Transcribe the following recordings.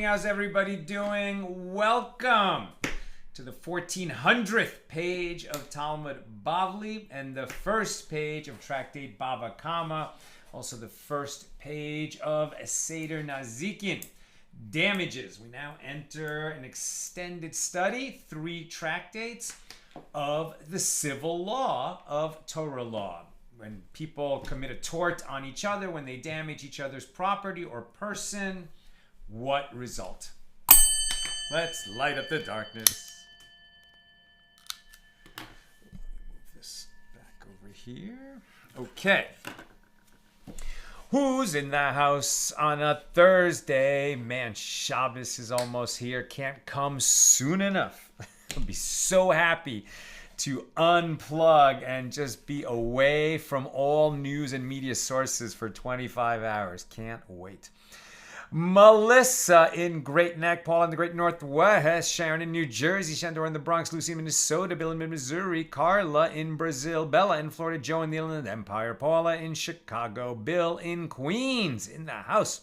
How's everybody doing? Welcome to the 1400th page of Talmud Bavli and the first page of tractate Bava Kamma, also the first page of Seder Nazikin, damages. We now enter an extended study, 3 tractates of the civil law of Torah law. When people commit a tort on each other, when they damage each other's property or person, what result? Let's light up the darkness. Move this back over here. Okay. Who's in the house on a Thursday? Man, Shabbos is almost here. Can't come soon enough. I'll be so happy to unplug and just be away from all news and media sources for 25 hours. Can't wait. Melissa in Great Neck, Paul in the Great Northwest, Sharon in New Jersey, Shandor in the Bronx, Lucy in Minnesota, Bill in Missouri, Carla in Brazil, Bella in Florida, Joe in the Inland Empire, Paula in Chicago, Bill in Queens, in the house,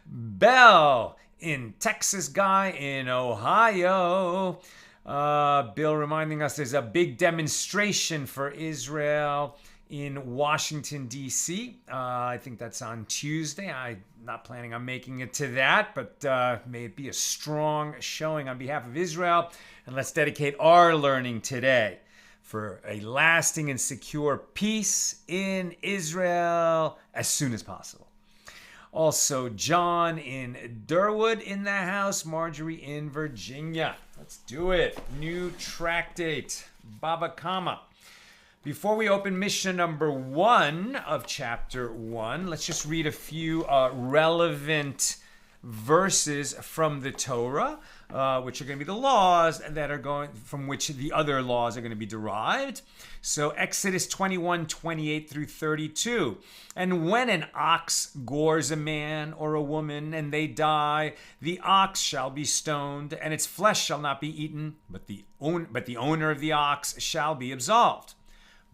Belle in Texas, Guy in Ohio, Bill reminding us there's a big demonstration for Israel in Washington, D.C. I think that's on Tuesday. I'm not planning on making it to that, but may it be a strong showing on behalf of Israel. And let's dedicate our learning today for a lasting and secure peace in Israel as soon as possible. Also, John in Durwood in the house, Marjorie in Virginia. Let's do it. New tractate, Bava Kamma. Before we open Mishna number 1 of chapter 1, let's just read a few relevant verses from the Torah, which are going to be the laws that are going from which the other laws are going to be derived. So Exodus 21:28 through 32. And when an ox gores a man or a woman and they die, the ox shall be stoned, and its flesh shall not be eaten, but the owner of the ox shall be absolved.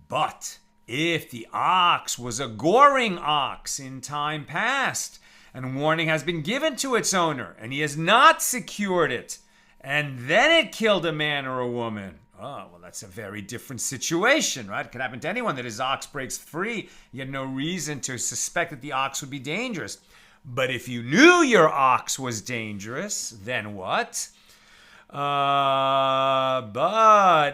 But if the ox was a goring ox in time past, and warning has been given to its owner, and he has not secured it, and then it killed a man or a woman, oh, well, that's a very different situation, right? It could happen to anyone that his ox breaks free. You had no reason to suspect that the ox would be dangerous. But if you knew your ox was dangerous, then what? But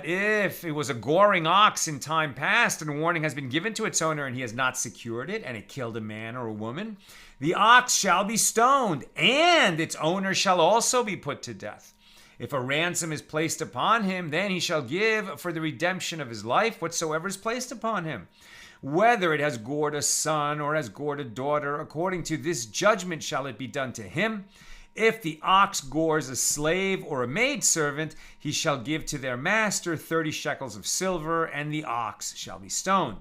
if it was a goring ox in time past and a warning has been given to its owner and he has not secured it and it killed a man or a woman, the ox shall be stoned and its owner shall also be put to death. If a ransom is placed upon him, then he shall give for the redemption of his life whatsoever is placed upon him. Whether it has gored a son or has gored a daughter, according to this judgment shall it be done to him. If the ox gores a slave or a maidservant, he shall give to their master 30 shekels of silver, and the ox shall be stoned.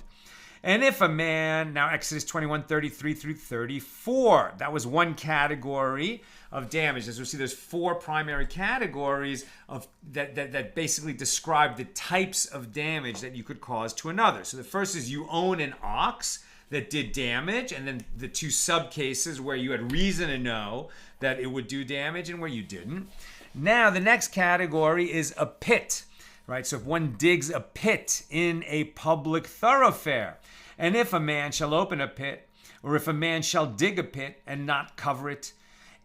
And if a man, now Exodus 21:33 through 34, that was one category of damage. As we'll see, there's 4 primary categories of that basically describe the types of damage that you could cause to another. So the first is you own an ox that did damage, and then the 2 subcases where you had reason to know that it would do damage and where you didn't. Now, the next category is a pit, right? So if one digs a pit in a public thoroughfare, and if a man shall open a pit, or if a man shall dig a pit and not cover it,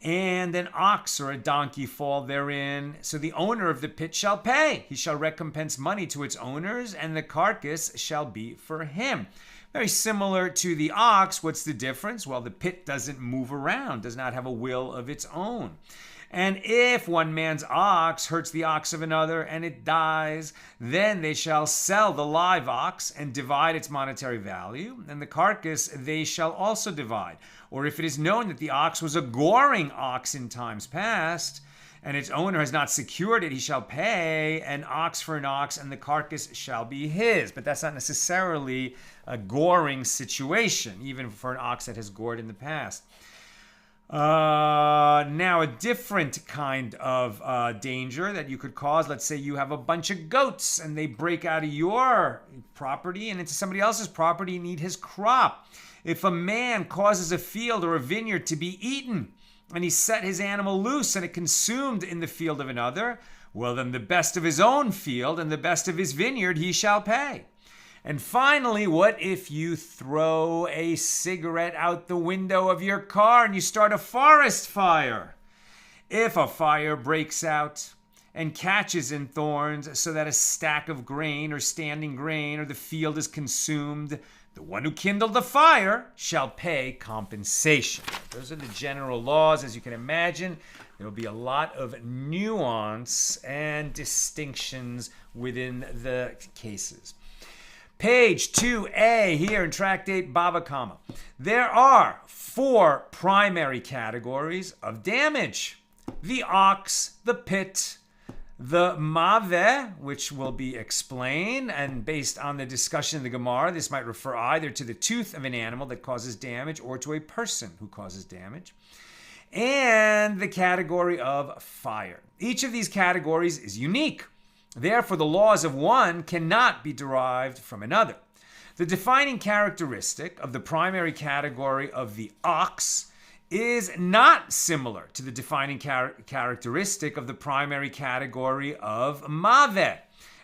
and an ox or a donkey fall therein, so the owner of the pit shall pay. He shall recompense money to its owners, and the carcass shall be for him. Very similar to the ox. What's the difference? Well, the pit doesn't move around, does not have a will of its own. And if one man's ox hurts the ox of another and it dies, then they shall sell the live ox and divide its monetary value, and the carcass they shall also divide. Or if it is known that the ox was a goring ox in times past, and its owner has not secured it, he shall pay an ox for an ox, and the carcass shall be his. But that's not necessarily a goring situation, even for an ox that has gored in the past. Now, a different kind of danger that you could cause, let's say you have a bunch of goats and they break out of your property and into somebody else's property and eat his crop. If a man causes a field or a vineyard to be eaten, and he set his animal loose and it consumed in the field of another, well, then the best of his own field and the best of his vineyard he shall pay. And finally, what if you throw a cigarette out the window of your car and you start a forest fire? If a fire breaks out and catches in thorns so that a stack of grain or standing grain or the field is consumed, the one who kindled the fire shall pay compensation. Those are the general laws. As you can imagine, there will be a lot of nuance and distinctions within the cases. Page 2a here in Tractate Bava, Kamma. There are 4 primary categories of damage: the ox, the pit, the mave, which will be explained, and based on the discussion in the Gemara, this might refer either to the tooth of an animal that causes damage or to a person who causes damage, and the category of fire. Each of these categories is unique. Therefore, the laws of one cannot be derived from another. The defining characteristic of the primary category of the ox is not similar to the defining characteristic of the primary category of mave.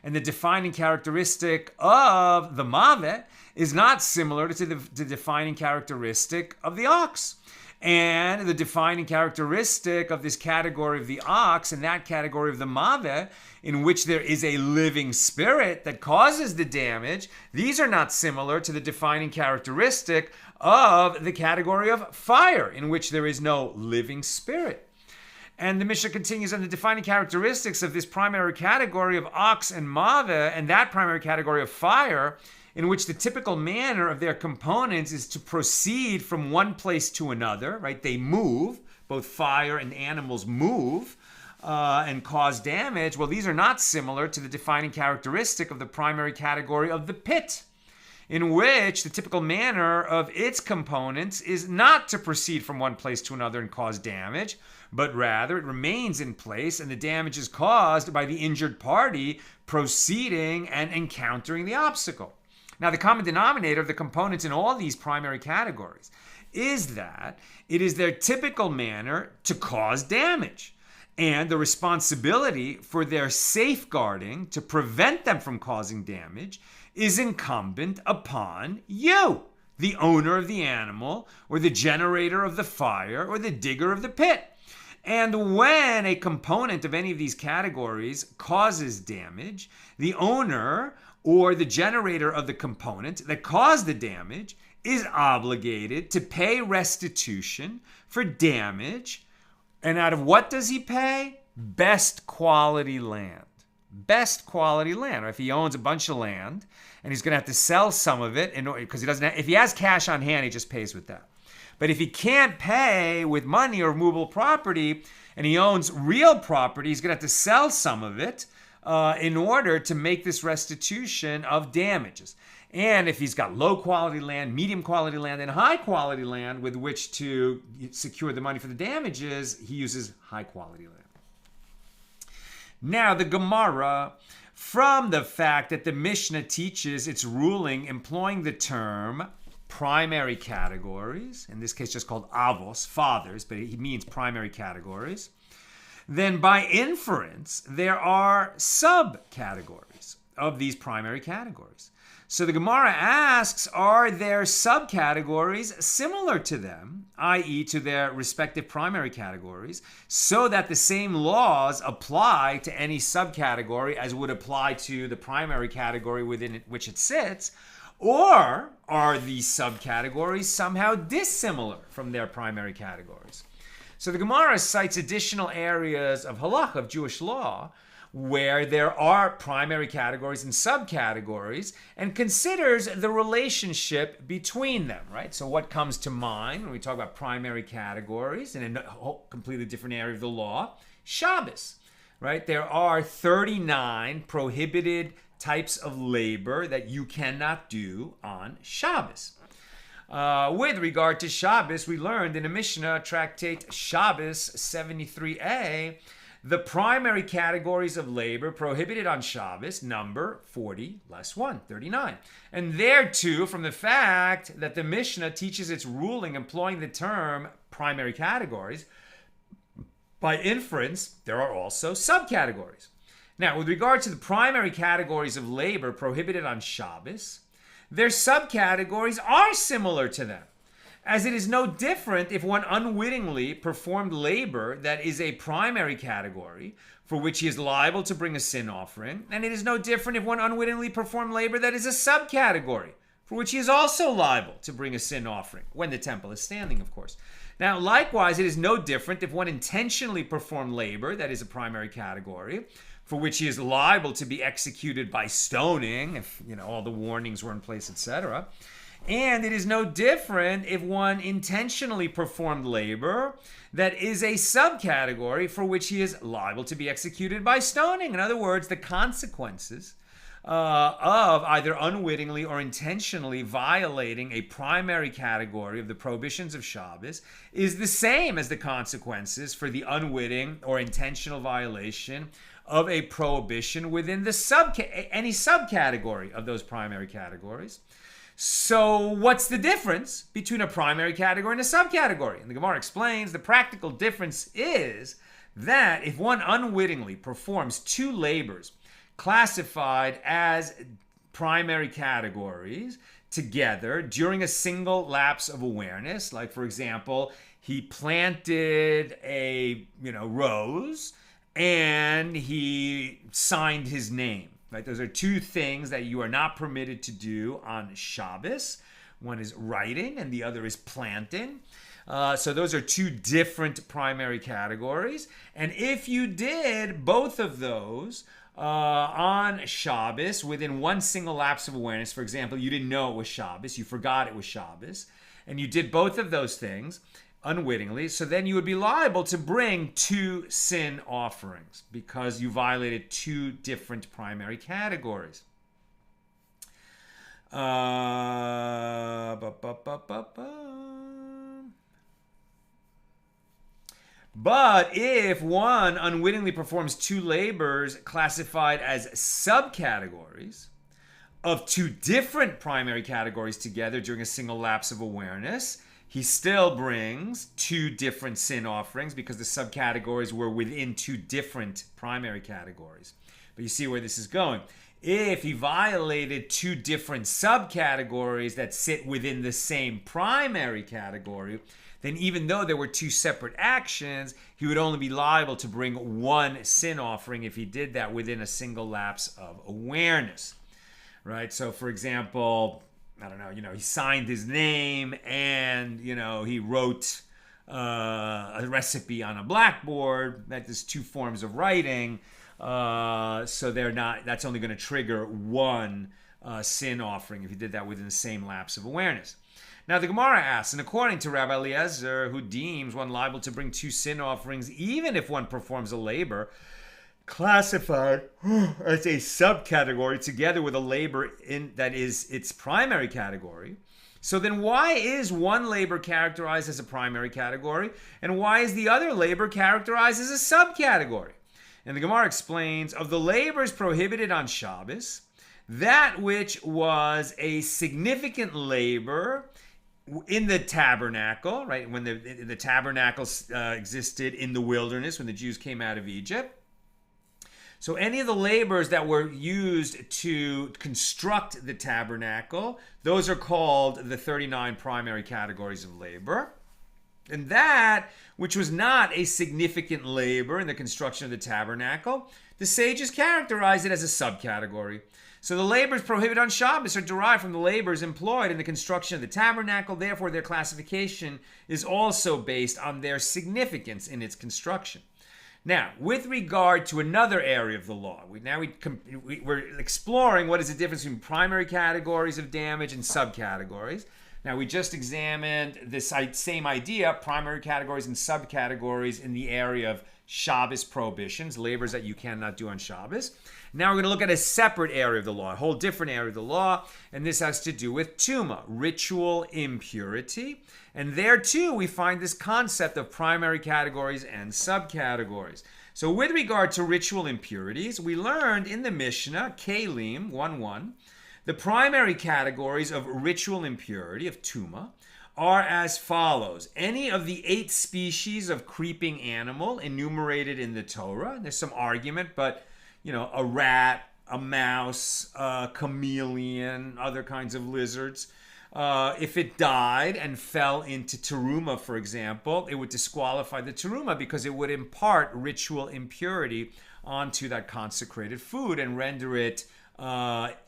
And the defining characteristic of the mave is not similar to the defining characteristic of the ox. And the defining characteristic of this category of the ox and that category of the mave, in which there is a living spirit that causes the damage, these are not similar to the defining characteristic of the category of fire, in which there is no living spirit. And the Mishnah continues on the defining characteristics of this primary category of ox and mave and that primary category of fire, in which the typical manner of their components is to proceed from one place to another, right? They move, both fire and animals move and cause damage. Well, these are not similar to the defining characteristic of the primary category of the pit, in which the typical manner of its components is not to proceed from one place to another and cause damage, but rather it remains in place and the damage is caused by the injured party proceeding and encountering the obstacle. Now, the common denominator of the components in all these primary categories is that it is their typical manner to cause damage, and the responsibility for their safeguarding to prevent them from causing damage is incumbent upon you, the owner of the animal, or the generator of the fire, or the digger of the pit. And when a component of any of these categories causes damage, the owner or the generator of the component that caused the damage is obligated to pay restitution for damage. And out of what does he pay? Best quality land. Best quality land. Or if he owns a bunch of land and he's going to have to sell some of it because if he has cash on hand, he just pays with that. But if he can't pay with money or movable property and he owns real property, he's going to have to sell some of it in order to make this restitution of damages. And if he's got low quality land, medium quality land, and high quality land with which to secure the money for the damages, he uses high quality land. Now, the Gemara, from the fact that the Mishna teaches its ruling employing the term primary categories, in this case just called avos, fathers, but he means primary categories, then by inference, there are subcategories of these primary categories. So the Gemara asks, are there subcategories similar to them, i.e. to their respective primary categories, so that the same laws apply to any subcategory as would apply to the primary category within which it sits? Or are these subcategories somehow dissimilar from their primary categories? So the Gemara cites additional areas of halacha, of Jewish law, where there are primary categories and subcategories, and considers the relationship between them, right? So what comes to mind when we talk about primary categories in a completely different area of the law? Shabbos, right? There are 39 prohibited types of labor that you cannot do on Shabbos. With regard to Shabbos, we learned in a Mishna tractate Shabbos 73a, the primary categories of labor prohibited on Shabbos number 40 less 1, 39. And there too, from the fact that the Mishnah teaches its ruling employing the term primary categories, by inference, there are also subcategories. Now, with regard to the primary categories of labor prohibited on Shabbos, their subcategories are similar to them, as it is no different if one unwittingly performed labor that is a primary category for which he is liable to bring a sin offering, and it is no different if one unwittingly performed labor that is a subcategory for which he is also liable to bring a sin offering, when the temple is standing, of course. Now, likewise, it is no different if one intentionally performed labor that is a primary category for which he is liable to be executed by stoning, if all the warnings were in place, etc. And it is no different if one intentionally performed labor that is a subcategory for which he is liable to be executed by stoning. In other words, the consequences of either unwittingly or intentionally violating a primary category of the prohibitions of Shabbos is the same as the consequences for the unwitting or intentional violation of a prohibition within the any subcategory of those primary categories. So what's the difference between a primary category and a subcategory? And the Gemara explains the practical difference is that if one unwittingly performs two labors classified as primary categories together during a single lapse of awareness, like for example, he planted a rose and he signed his name. Right? Those are two things that you are not permitted to do on Shabbos. One is writing and the other is planting. So those are two different primary categories. And if you did both of those on Shabbos within one single lapse of awareness, for example, you didn't know it was Shabbos, you forgot it was Shabbos, and you did both of those things unwittingly, so then you would be liable to bring two sin offerings because you violated two different primary categories. But if one unwittingly performs two labors classified as subcategories of two different primary categories together during a single lapse of awareness, he still brings two different sin offerings because the subcategories were within two different primary categories. But you see where this is going. If he violated two different subcategories that sit within the same primary category, then even though there were two separate actions, he would only be liable to bring one sin offering if he did that within a single lapse of awareness. Right? So, for example, I don't know, he signed his name and, he wrote a recipe on a blackboard. There's two forms of writing. So that's only going to trigger one sin offering if you did that within the same lapse of awareness. Now the Gemara asks, and according to Rabbi Eliezer, who deems one liable to bring two sin offerings even if one performs a labor classified as a subcategory together with a labor that is its primary category. So then why is one labor characterized as a primary category and why is the other labor characterized as a subcategory? And the Gemara explains, of the labors prohibited on Shabbos, that which was a significant labor in the tabernacle, right, when the tabernacle existed in the wilderness when the Jews came out of Egypt. So any of the labors that were used to construct the tabernacle, those are called the 39 primary categories of labor. And that, which was not a significant labor in the construction of the tabernacle, the sages characterized it as a subcategory. So the labors prohibited on Shabbos are derived from the labors employed in the construction of the tabernacle. Therefore, their classification is also based on their significance in its construction. Now, with regard to another area of the law, we're exploring what is the difference between primary categories of damage and subcategories. Now, we just examined this same idea, primary categories and subcategories in the area of Shabbos prohibitions, labors that you cannot do on Shabbos. Now we're going to look at a separate area of the law, a whole different area of the law, and this has to do with tuma, ritual impurity. And there too, we find this concept of primary categories and subcategories. So with regard to ritual impurities, we learned in the Mishna, Kalim 1:1, the primary categories of ritual impurity, of tuma, are as follows. Any of the 8 species of creeping animal enumerated in the Torah. There's some argument, but a rat, a mouse, a chameleon, other kinds of lizards. If it died and fell into teruma, for example, it would disqualify the teruma because it would impart ritual impurity onto that consecrated food and render it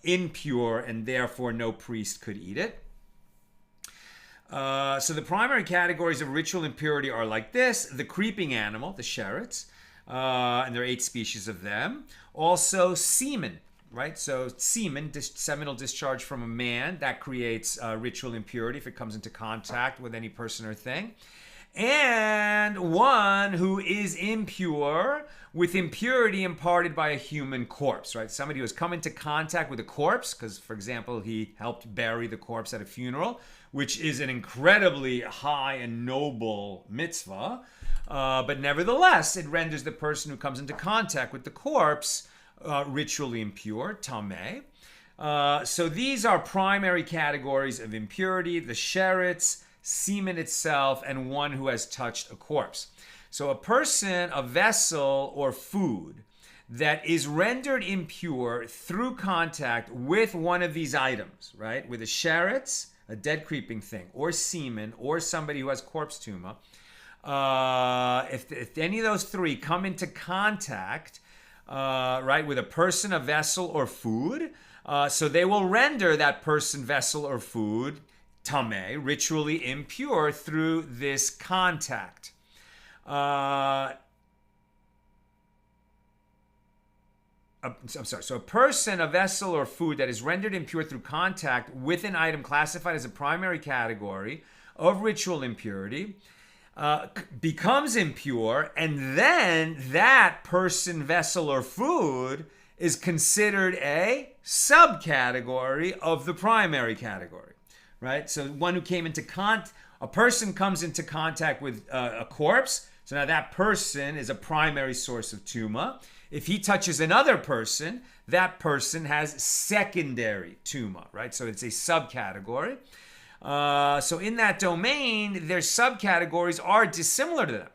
impure, and therefore no priest could eat it. So the primary categories of ritual impurity are like this: the creeping animal, the sherets, and there are 8 species of them. Also semen, right? So semen, seminal discharge from a man, that creates ritual impurity if it comes into contact with any person or thing. And one who is impure with impurity imparted by a human corpse, right? Somebody who has come into contact with a corpse, because, for example, he helped bury the corpse at a funeral, which is an incredibly high and noble mitzvah. But nevertheless, it renders the person who comes into contact with the corpse ritually impure, tameh. So these are primary categories of impurity: the sherets, semen itself, and one who has touched a corpse. So a person, a vessel, or food that is rendered impure through contact with one of these items, right? With a sherets, a dead creeping thing, or semen, or somebody who has corpse tuma, if any of those 3 come into contact, right, with a person, a vessel, or food, so they will render that person, vessel, or food tameh, ritually impure through this contact. So a person, a vessel, or food that is rendered impure through contact with an item classified as a primary category of ritual impurity becomes impure, and then that person, vessel, or food is considered a subcategory of the primary category, right? So one who came into a person comes into contact with a corpse, so now that person is a primary source of tuma. If he touches another person, that person has secondary tuma, right? So it's a subcategory. So in that domain, their subcategories are dissimilar to them,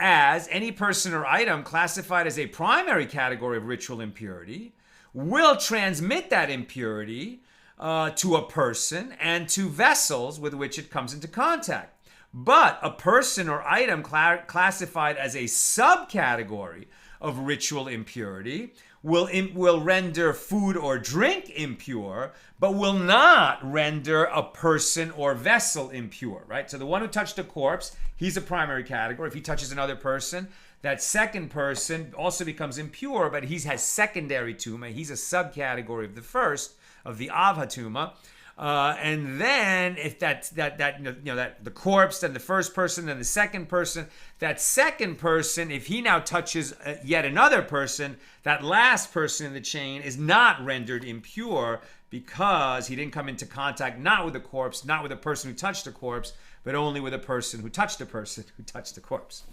as any person or item classified as a primary category of ritual impurity will transmit that impurity to a person and to vessels with which it comes into contact. But a person or item classified as a subcategory of ritual impurity will render food or drink impure, but will not render a person or vessel impure, right? So the one who touched a corpse, he's a primary category. If he touches another person, that second person also becomes impure, but he has secondary tuma. He's a subcategory of the first, of the avha tuma. And then if that the corpse, then the first person, then the second person, that second person, if he now touches yet another person, that last person in the chain is not rendered impure because he didn't come into contact not with the corpse, not with a person who touched the corpse, but only with a person who touched a person who touched the corpse.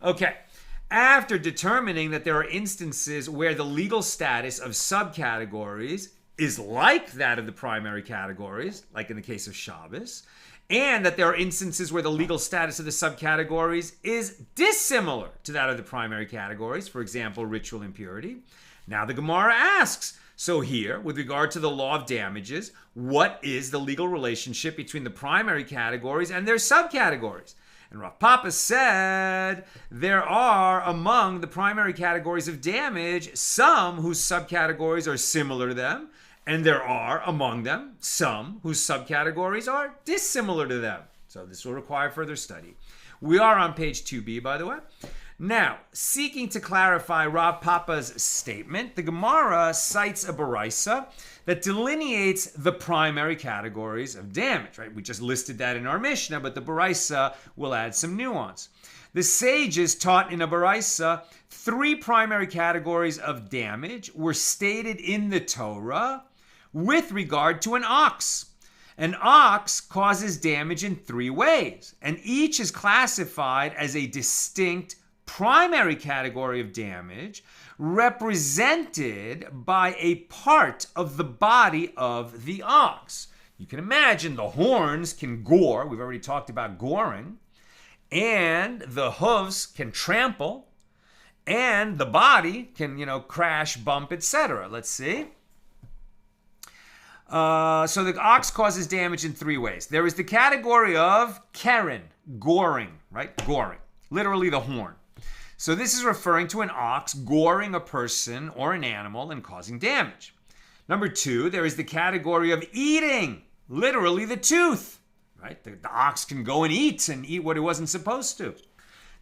Okay. After determining that there are instances where the legal status of subcategories is like that of the primary categories, like in the case of Shabbos, and that there are instances where the legal status of the subcategories is dissimilar to that of the primary categories, for example, ritual impurity. Now the Gemara asks, so here, with regard to the law of damages, what is the legal relationship between the primary categories and their subcategories? And Rav Papa said there are among the primary categories of damage some whose subcategories are similar to them, and there are among them some whose subcategories are dissimilar to them. So this will require further study. We are on page 2b, by the way. Now, seeking to clarify Rav Papa's statement, the Gemara cites a baraisa that delineates the primary categories of damage. Right? We just listed that in our Mishna, but the baraisa will add some nuance. The sages taught in a baraisa 3 primary categories of damage were stated in the Torah with regard to an ox. An ox causes damage in 3 ways, and each is classified as a distinct primary category of damage represented by a part of the body of the ox. You can imagine the horns can gore. We've already talked about goring. And the hooves can trample. And the body can, crash, bump, etc. Let's see. So the ox causes damage in 3 ways. There is the category of keren, goring, right? Goring. Literally the horn. So this is referring to an ox goring a person or an animal and causing damage. Number 2, there is the category of eating, literally the tooth, right? The ox can go and eat what it wasn't supposed to.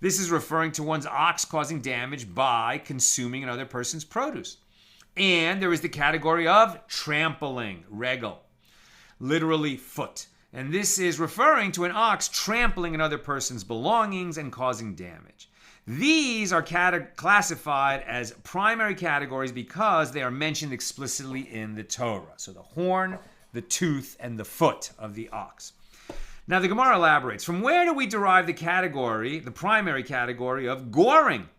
This is referring to one's ox causing damage by consuming another person's produce. And there is the category of trampling, regel, literally foot. And this is referring to an ox trampling another person's belongings and causing damage. These are classified as primary categories because they are mentioned explicitly in the Torah. So the horn, the tooth, and the foot of the ox. Now the Gemara elaborates. From where do we derive the primary category of goring?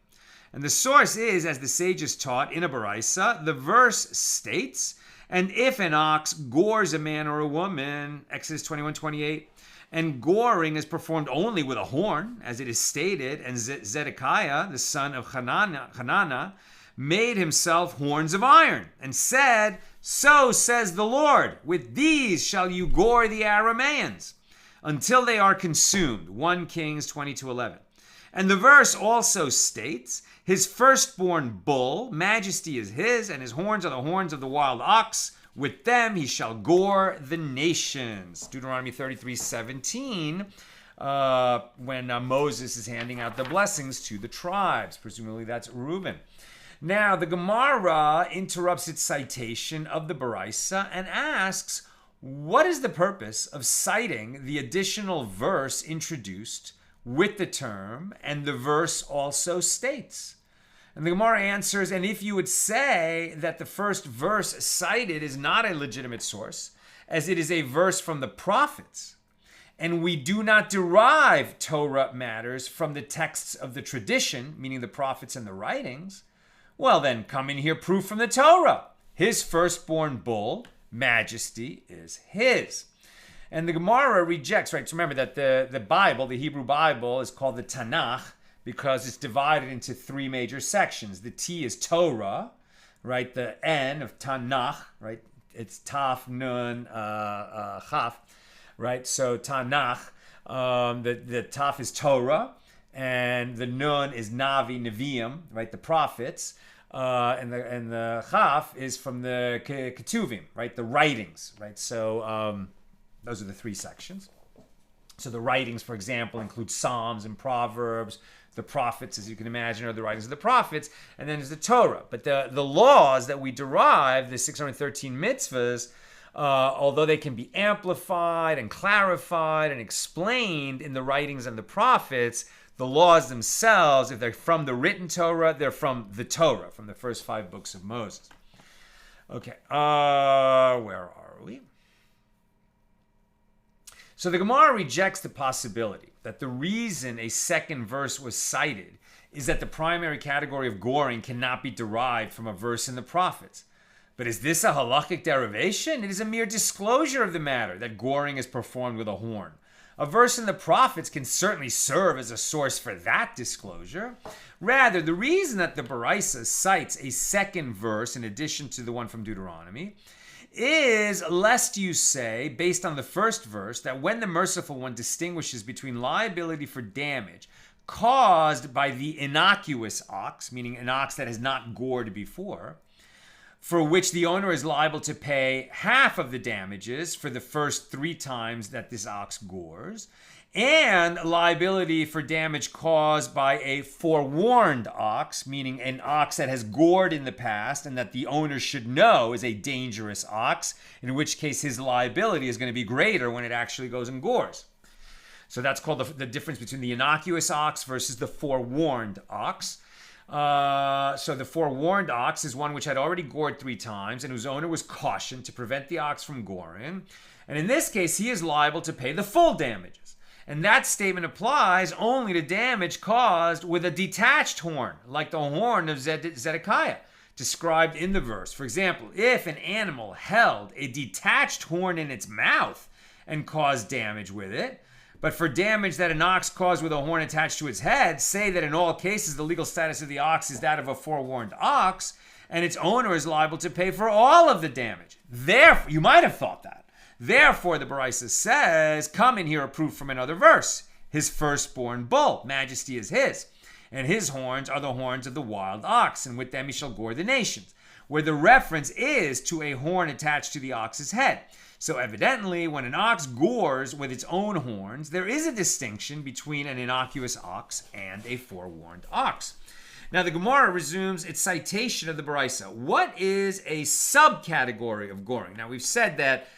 And the source is, as the sages taught in a baraisa, the verse states, and if an ox gores a man or a woman, Exodus 21:28, and goring is performed only with a horn, as it is stated, and Zedekiah, the son of Hanana, made himself horns of iron, and said, so says the Lord, with these shall you gore the Arameans, until they are consumed. 1 Kings 22:11. And the verse also states, his firstborn bull, majesty is his, and his horns are the horns of the wild ox. With them he shall gore the nations. Deuteronomy 33:17, when Moses is handing out the blessings to the tribes. Presumably that's Reuben. Now the Gemara interrupts its citation of the baraisa and asks, what is the purpose of citing the additional verse introduced with the term, and the verse also states? And the Gemara answers, and if you would say that the first verse cited is not a legitimate source, as it is a verse from the prophets, and we do not derive Torah matters from the texts of the tradition, meaning the prophets and the writings, well then come in here proof from the Torah. His firstborn bull, majesty is his. And the Gemara rejects, right? So remember that the Bible, the Hebrew Bible, is called the Tanakh, because it's divided into 3 major sections. The T is Torah, right? The N of Tanakh, right? It's Taf, Nun, Chaf, right? So Tanakh, the Taf is Torah, and the Nun is Navi, Nevi'im, right? The prophets, and the Chaf is from the Ketuvim, right? The writings, right? So those are the 3 sections. So the writings, for example, include Psalms and Proverbs. The prophets, as you can imagine, are the writings of the prophets. And then there's the Torah. But the laws that we derive, the 613 mitzvahs, although they can be amplified and clarified and explained in the writings and the prophets, the laws themselves, if they're from the written Torah, they're from the Torah, from the first 5 books of Moses. Okay, where are we? So the Gemara rejects the possibility that the reason a second verse was cited is that the primary category of goring cannot be derived from a verse in the prophets. But is this a halakhic derivation? It is a mere disclosure of the matter that goring is performed with a horn. A verse in the prophets can certainly serve as a source for that disclosure. Rather, the reason that the baraisa cites a second verse in addition to the one from Deuteronomy is lest you say, based on the first verse, that when the merciful one distinguishes between liability for damage caused by the innocuous ox, meaning an ox that has not gored before, for which the owner is liable to pay half of the damages for the first 3 times that this ox gores, and liability for damage caused by a forewarned ox, meaning an ox that has gored in the past and that the owner should know is a dangerous ox, in which case his liability is going to be greater when it actually goes and gores. So that's called the difference between the innocuous ox versus the forewarned ox. So the forewarned ox is one which had already gored 3 times and whose owner was cautioned to prevent the ox from goring. And in this case, he is liable to pay the full damages. And that statement applies only to damage caused with a detached horn, like the horn of Zedekiah, described in the verse. For example, if an animal held a detached horn in its mouth and caused damage with it, but for damage that an ox caused with a horn attached to its head, say that in all cases the legal status of the ox is that of a forewarned ox, and its owner is liable to pay for all of the damage. Therefore, you might have thought that. Therefore, the Baraisa says, come in here a proof from another verse. His firstborn bull, majesty is his, and his horns are the horns of the wild ox, and with them he shall gore the nations, where the reference is to a horn attached to the ox's head. So evidently, when an ox gores with its own horns, there is a distinction between an innocuous ox and a forewarned ox. Now the Gemara resumes its citation of the Baraisa. What is a subcategory of goring? Now we've said that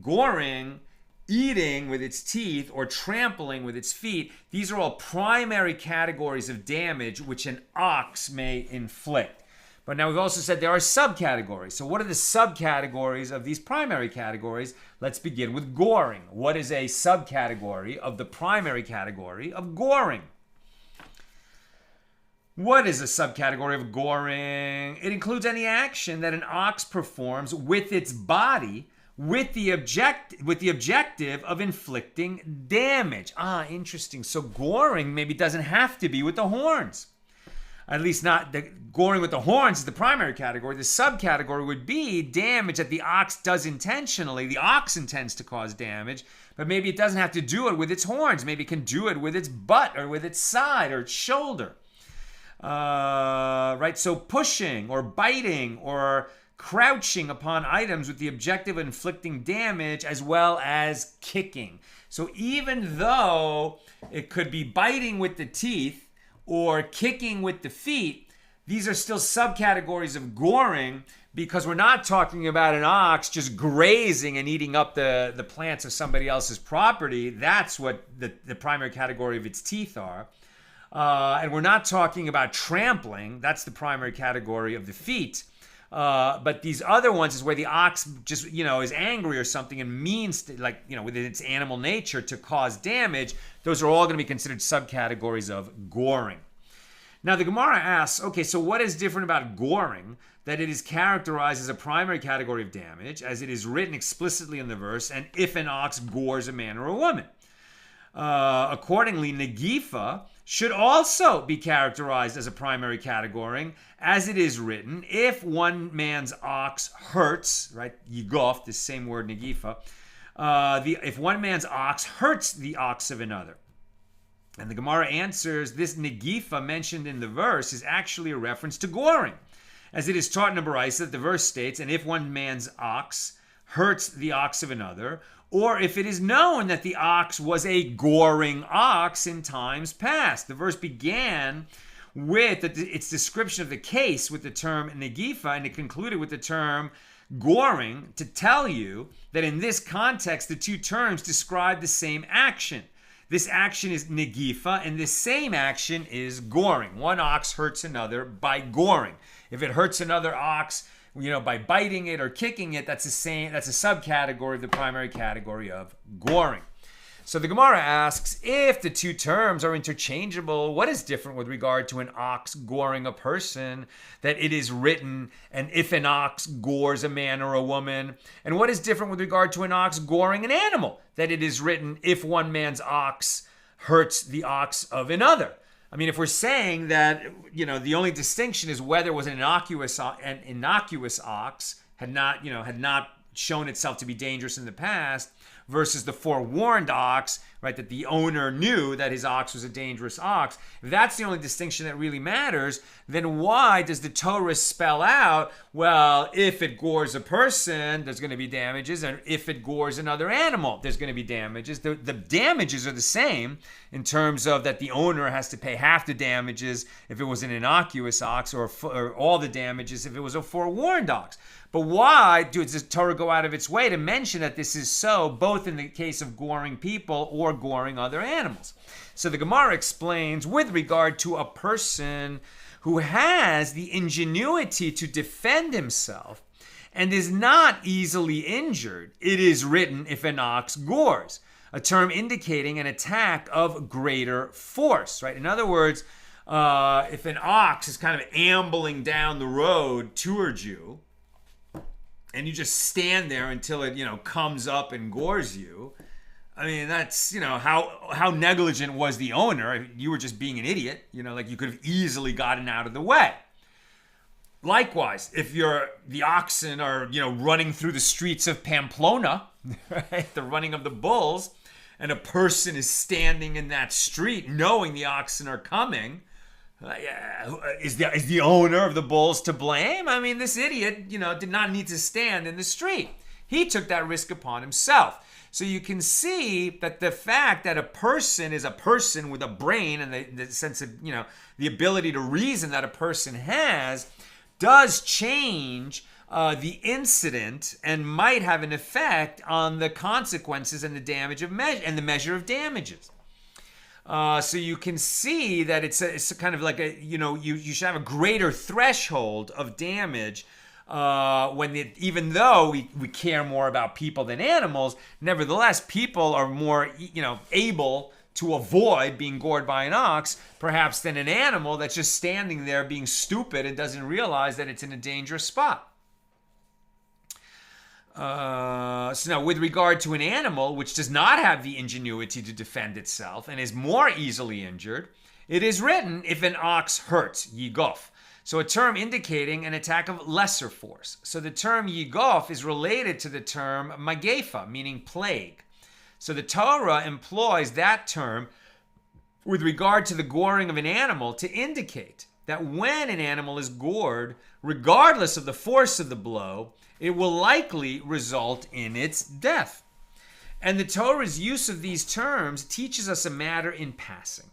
goring, eating with its teeth, or trampling with its feet, these are all primary categories of damage which an ox may inflict. But now we've also said there are subcategories. So what are the subcategories of these primary categories? Let's begin with goring. What is a subcategory of the primary category of goring? What is a subcategory of goring? It includes any action that an ox performs with its body with the objective of inflicting damage. Interesting. So goring maybe doesn't have to be with the horns. At least not the goring with the horns is the primary category. The subcategory would be damage that the ox does intentionally. The ox intends to cause damage, but maybe it doesn't have to do it with its horns. Maybe it can do it with its butt or with its side or its shoulder. Right? So pushing or biting or crouching upon items with the objective of inflicting damage, as well as kicking. So even though it could be biting with the teeth or kicking with the feet, these are still subcategories of goring, because we're not talking about an ox just grazing and eating up the plants of somebody else's property. That's what the primary category of its teeth are. And we're not talking about trampling. That's the primary category of the feet. But these other ones is where the ox just, is angry or something and means to, within its animal nature to cause damage. Those are all going to be considered subcategories of goring. Now the Gemara asks, okay, so what is different about goring that it is characterized as a primary category of damage, as it is written explicitly in the verse, and if an ox gores a man or a woman? Accordingly, negifa should also be characterized as a primary category, as it is written, if one man's ox hurts, right, yigof, the same word negifa, if one man's ox hurts the ox of another. And the Gemara answers, this negifa mentioned in the verse is actually a reference to goring, as it is taught in the Baraisa that the verse states, and if one man's ox hurts the ox of another, or if it is known that the ox was a goring ox in times past. The verse began with its description of the case with the term negifa, and it concluded with the term goring, to tell you that in this context, the two terms describe the same action. This action is negifa, and this same action is goring. One ox hurts another by goring. If it hurts another ox, by biting it or kicking it, that's a subcategory of the primary category of goring. So the Gemara asks, if the two terms are interchangeable, what is different with regard to an ox goring a person that it is written, and if an ox gores a man or a woman? And what is different with regard to an ox goring an animal that it is written, if one man's ox hurts the ox of another? I mean, if we're saying that, the only distinction is whether it was an innocuous ox had not shown itself to be dangerous in the past, versus the forewarned ox, right, that the owner knew that his ox was a dangerous ox. If that's the only distinction that really matters, then why does the Torah spell out, well, if it gores a person, there's going to be damages, and if it gores another animal, there's going to be damages. The damages are the same in terms of that the owner has to pay half the damages if it was an innocuous ox, or all the damages if it was a forewarned ox. But why does the Torah go out of its way to mention that this is so, both in the case of goring people or goring other animals? So the Gemara explains, with regard to a person who has the ingenuity to defend himself and is not easily injured, it is written, if an ox gores, a term indicating an attack of greater force, right? In other words, if an ox is kind of ambling down the road towards you, and you just stand there until it, comes up and gores you, I mean, that's, how negligent was the owner? You were just being an idiot, like you could have easily gotten out of the way. Likewise, if the oxen are, running through the streets of Pamplona, right, the running of the bulls, and a person is standing in that street knowing the oxen are coming, is the owner of the bulls to blame? I mean, this idiot, did not need to stand in the street. He took that risk upon himself. So you can see that the fact that a person is a person with a brain and the sense of, the ability to reason that a person has does change the incident and might have an effect on the consequences and the damage of and the measure of damages. So you can see that it's kind of like you should have a greater threshold of damage even though we care more about people than animals. Nevertheless, people are more able to avoid being gored by an ox, perhaps, than an animal that's just standing there being stupid and doesn't realize that it's in a dangerous spot. So now, with regard to an animal which does not have the ingenuity to defend itself and is more easily injured, it is written, if an ox hurts, yigof. So a term indicating an attack of lesser force. So the term yigof is related to the term magefa, meaning plague. So the Torah employs that term with regard to the goring of an animal to indicate that when an animal is gored, regardless of the force of the blow, it will likely result in its death. And the Torah's use of these terms teaches us a matter in passing.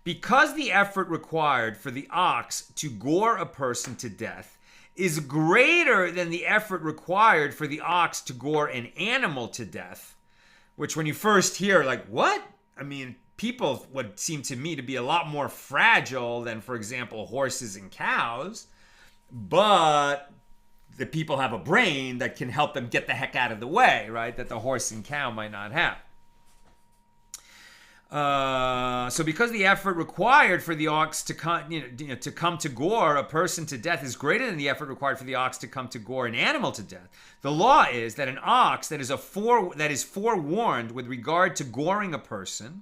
Because the effort required for the ox to gore a person to death is greater than the effort required for the ox to gore an animal to death, which when you first hear, like, what? I mean, people would seem to me to be a lot more fragile than, for example, horses and cows, but the people have a brain that can help them get the heck out of the way, right? That the horse and cow might not have. So because the effort required for the ox to come to gore a person to death is greater than the effort required for the ox to come to gore an animal to death, the law is that an ox that is forewarned with regard to goring a person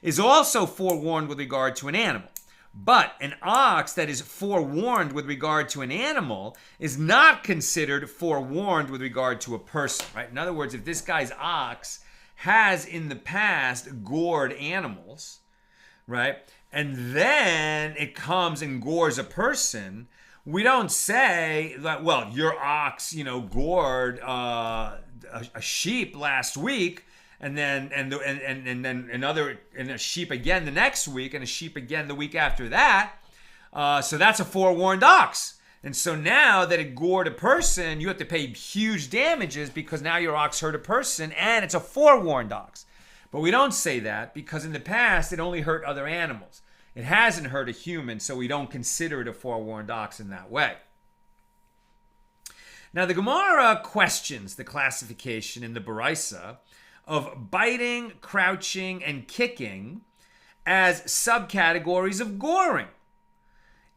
is also forewarned with regard to an animal. But an ox that is forewarned with regard to an animal is not considered forewarned with regard to a person, right? In other words, if this guy's ox has in the past gored animals, right, and then it comes and gores a person, we don't say that, well, your ox, gored a sheep last week, and then a sheep again the next week, and a sheep again the week after that. So that's a forewarned ox. And so now that it gored a person, you have to pay huge damages because now your ox hurt a person, and it's a forewarned ox. But we don't say that because in the past it only hurt other animals. It hasn't hurt a human, so we don't consider it a forewarned ox in that way. Now the Gemara questions the classification in the Baraisa of biting, crouching, and kicking as subcategories of goring.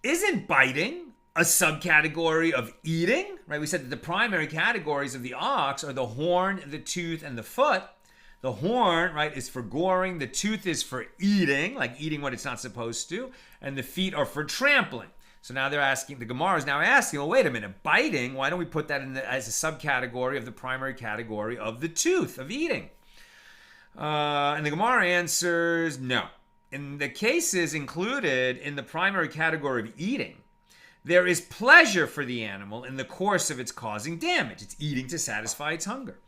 Isn't biting a subcategory of eating? Right? We said that the primary categories of the ox are the horn, the tooth, and the foot. The horn, right, is for goring. The tooth is for eating, like eating what it's not supposed to. And the feet are for trampling. So now the Gemara is now asking, well, wait a minute, biting, why don't we put that as a subcategory of the primary category of the tooth, of eating? And the Gemara answers no. In the cases included in the primary category of eating, there is pleasure for the animal in the course of its causing damage. It's eating to satisfy its hunger.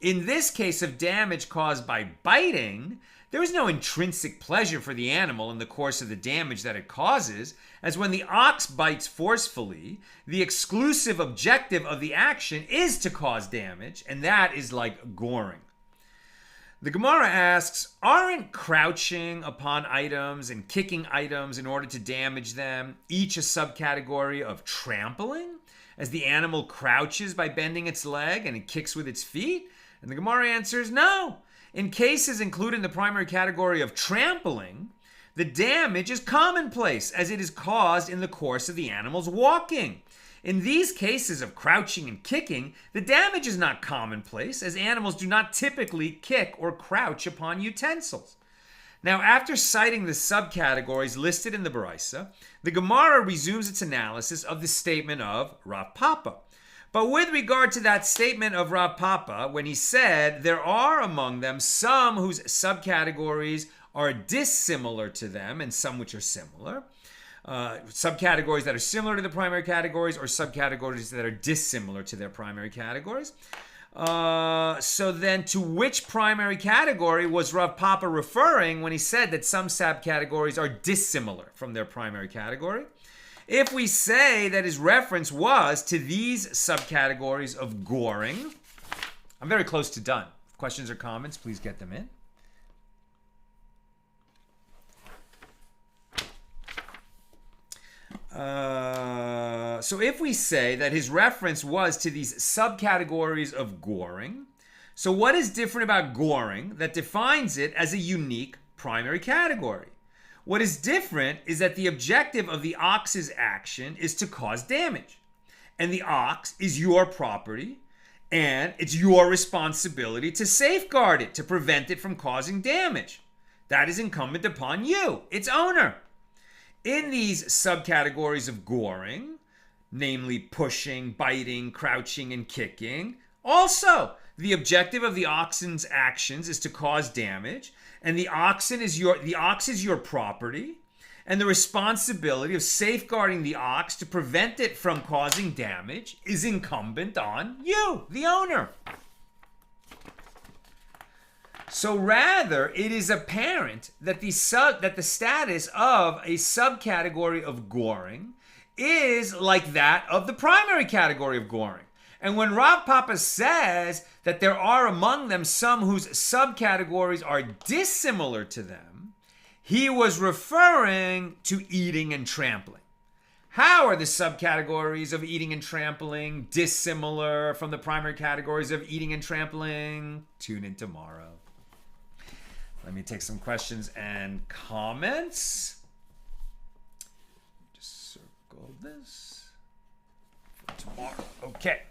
In this case of damage caused by biting, there is no intrinsic pleasure for the animal in the course of the damage that it causes, as when the ox bites forcefully, the exclusive objective of the action is to cause damage, and that is like goring. The Gemara asks, aren't crouching upon items and kicking items in order to damage them each a subcategory of trampling, as the animal crouches by bending its leg and it kicks with its feet? And the Gemara answers no. In cases including the primary category of trampling, the damage is commonplace as it is caused in the course of the animal's walking. In these cases of crouching and kicking, the damage is not commonplace as animals do not typically kick or crouch upon utensils. Now, after citing the subcategories listed in the Baraisa, the Gemara resumes its analysis of the statement of Rav Papa. But with regard to that statement of Rav Papa, when he said there are among them some whose subcategories are dissimilar to them and some which are similar, subcategories that are similar to the primary categories or subcategories that are dissimilar to their primary categories. So then to which primary category was Rav Papa referring when he said that some subcategories are dissimilar from their primary category? If we say that his reference was to these subcategories of goring, I'm very close to done. Questions or comments, please get them in. So if we say that his reference was to these subcategories of goring, so what is different about goring that defines it as a unique primary category? What is different is that the objective of the ox's action is to cause damage. And the ox is your property, and it's your responsibility to safeguard it, to prevent it from causing damage. That is incumbent upon you, its owner. In these subcategories of goring, namely pushing, biting, crouching, and kicking, also the objective of the oxen's actions is to cause damage, and the ox is your property, and the responsibility of safeguarding the ox to prevent it from causing damage is incumbent on you, the owner. So rather, it is apparent that the status of a subcategory of goring is like that of the primary category of goring. And when Rav Papa says that there are among them some whose subcategories are dissimilar to them, he was referring to eating and trampling. How are the subcategories of eating and trampling dissimilar from the primary categories of eating and trampling? Tune in tomorrow. Let me take some questions and comments. Just circle this for tomorrow. Okay.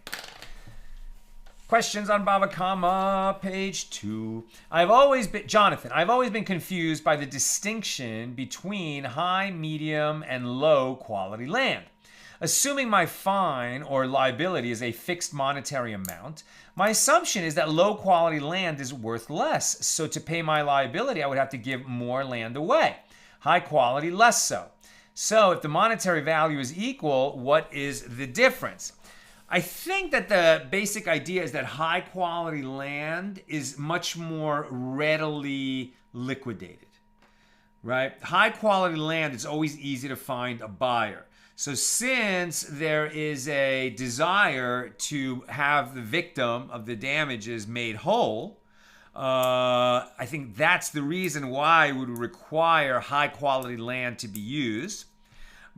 Questions on Bava Kamma, page 2. I've always been confused by the distinction between high, medium, and low quality land. Assuming my fine or liability is a fixed monetary amount, my assumption is that low quality land is worth less. So to pay my liability, I would have to give more land away. High quality, less so. So if the monetary value is equal, what is the difference? I think that the basic idea is that high quality land is much more readily liquidated, right? High quality land, it's always easy to find a buyer. So since there is a desire to have the victim of the damages made whole, I think that's the reason why it would require high quality land to be used.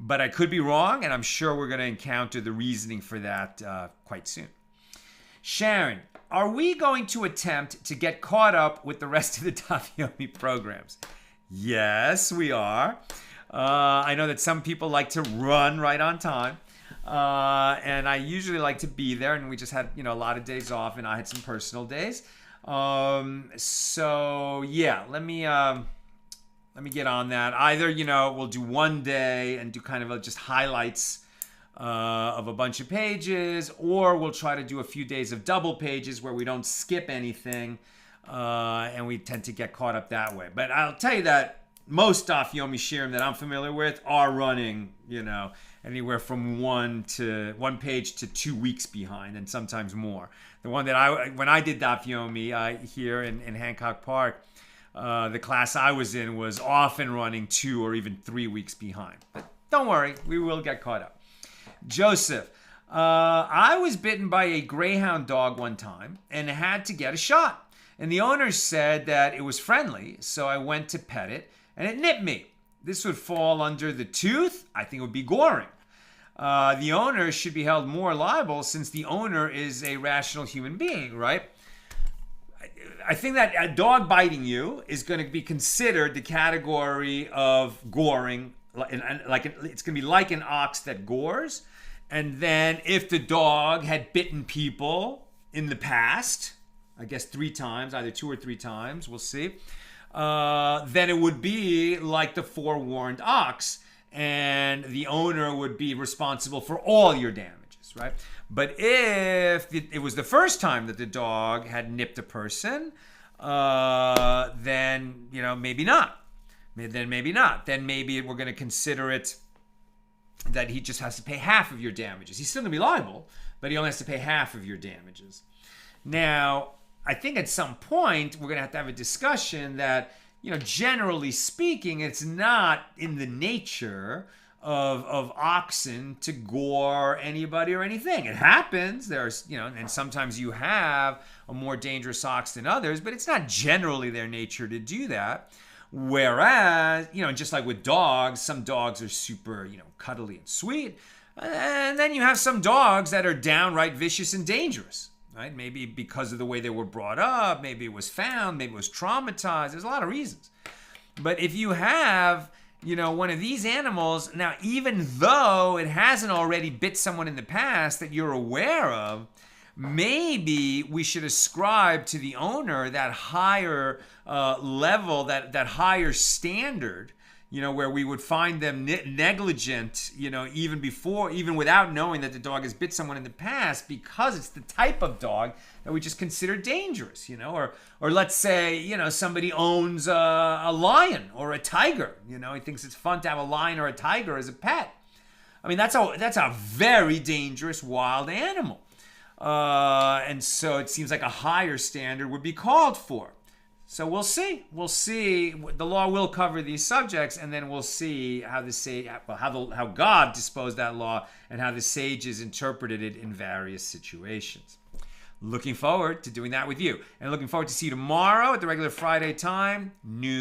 But I could be wrong, and I'm sure we're going to encounter the reasoning for that quite soon. Sharon, are we going to attempt to get caught up with the rest of the Daf Yomi programs? Yes, we are. I know that some people like to run right on time, and I usually like to be there. And we just had, a lot of days off, and I had some personal days. So yeah, let me Let me get on that. Either, we'll do one day and do kind of just highlights of a bunch of pages, or we'll try to do a few days of double pages where we don't skip anything, and we tend to get caught up that way. But I'll tell you that most Daf Yomi Shirim that I'm familiar with are running, anywhere from one page to 2 weeks behind, and sometimes more. The one that when I did Daf Yomi here in Hancock Park, the class I was in was often running 2 or even 3 weeks behind. But don't worry, we will get caught up. Joseph, I was bitten by a greyhound dog one time and had to get a shot. And the owner said that it was friendly, so I went to pet it and it nipped me. This would fall under the tooth. I think it would be goring. The owner should be held more liable since the owner is a rational human being, right? I think that a dog biting you is going to be considered the category of goring. It's going to be like an ox that gores. And then if the dog had bitten people in the past, I guess 3 times, either 2 or 3 times, we'll see, then it would be like the forewarned ox, and the owner would be responsible for all your damages, right? But if it was the first time that the dog had nipped a person, then, maybe not. Then maybe not. Then maybe we're going to consider it that he just has to pay half of your damages. He's still going to be liable, but he only has to pay half of your damages. Now, I think at some point we're going to have a discussion that, generally speaking, it's not in the nature of oxen to gore anybody or anything. It happens. There's, and sometimes you have a more dangerous ox than others, but it's not generally their nature to do that. Whereas, just like with dogs, some dogs are super, cuddly and sweet. And then you have some dogs that are downright vicious and dangerous, right? Maybe because of the way they were brought up, maybe it was found, maybe it was traumatized. There's a lot of reasons. But if you have, one of these animals, now even though it hasn't already bit someone in the past that you're aware of, maybe we should ascribe to the owner that higher level, that higher standard, where we would find them negligent, even without knowing that the dog has bit someone in the past, because it's the type of dog that we just consider dangerous, or let's say, somebody owns a lion or a tiger, he thinks it's fun to have a lion or a tiger as a pet. I mean, that's a very dangerous wild animal. And so it seems like a higher standard would be called for. So we'll see. The law will cover these subjects, and then we'll see how how God disposed that law and how the sages interpreted it in various situations. Looking forward to doing that with you, and looking forward to see you tomorrow at the regular Friday time.